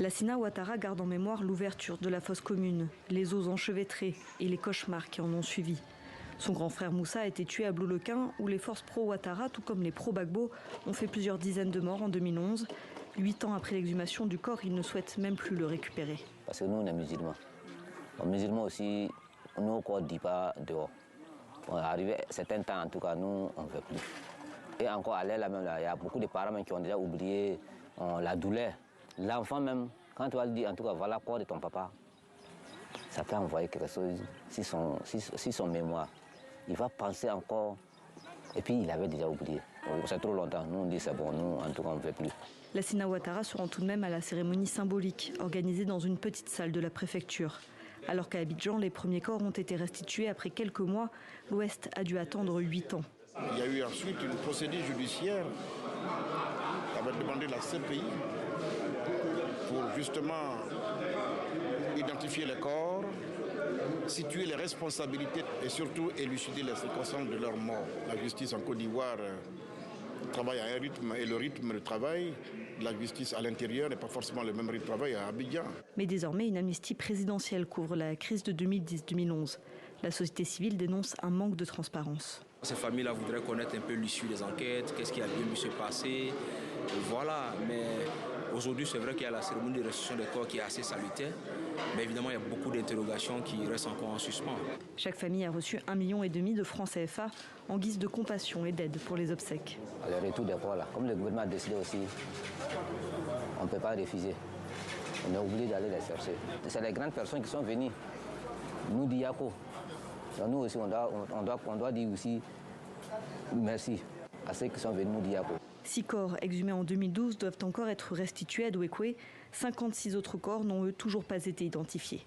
Lassina Ouattara garde en mémoire l'ouverture de la fosse commune, les os enchevêtrés et les cauchemars qui en ont suivi. Son grand frère Moussa a été tué à Blou-le-Quin où les forces pro-Ouattara, tout comme les pro-Gbagbo, ont fait plusieurs dizaines de morts en 2011. 8 ans après l'exhumation du corps, il ne souhaite même plus le récupérer. Parce que nous, on est musulmans. Les musulmans aussi, nos corps ne disent pas dehors. On est arrivé certains temps, en tout cas, nous, on ne veut plus. Et encore à l'aile, il y a beaucoup de parents qui ont déjà oublié la douleur. L'enfant même, quand tu vas lui dire, en tout cas, voilà le corps de ton papa, ça peut envoyer quelque chose, si son mémoire. Il va penser encore, et puis il avait déjà oublié. C'est trop longtemps, nous on dit c'est bon, nous en tout cas on ne veut plus. Lassina Ouattara se rend tout de même à la cérémonie symbolique, organisée dans une petite salle de la préfecture. Alors qu'à Abidjan, les premiers corps ont été restitués après quelques mois, l'Ouest a dû attendre 8 ans. Il y a eu ensuite une procédure judiciaire qui avait demandé la CPI pour justement identifier les corps, situer les responsabilités et surtout élucider les circonstances de leur mort. La justice en Côte d'Ivoire travaille à un rythme et le rythme de travail de la justice à l'intérieur n'est pas forcément le même rythme de travail à Abidjan. Mais désormais, une amnistie présidentielle couvre la crise de 2010-2011. La société civile dénonce un manque de transparence. Ces familles-là voudraient connaître un peu l'issue des enquêtes, qu'est-ce qui a bien pu se passer. Voilà, mais aujourd'hui, c'est vrai qu'il y a la cérémonie de restitution des corps qui est assez salutaire. Mais évidemment, il y a beaucoup d'interrogations qui restent encore en suspens. Chaque famille a reçu 1,5 million de francs CFA en guise de compassion et d'aide pour les obsèques. Le retour des corps, là, comme le gouvernement a décidé aussi, on ne peut pas refuser. On est obligé d'aller les chercher. C'est les grandes personnes qui sont venues nous dire Yako. Nous aussi, on doit dire aussi merci à ceux qui sont venus nous dire Yako. 6 corps exhumés en 2012 doivent encore être restitués à Douékoué. 56 autres corps n'ont eux toujours pas été identifiés.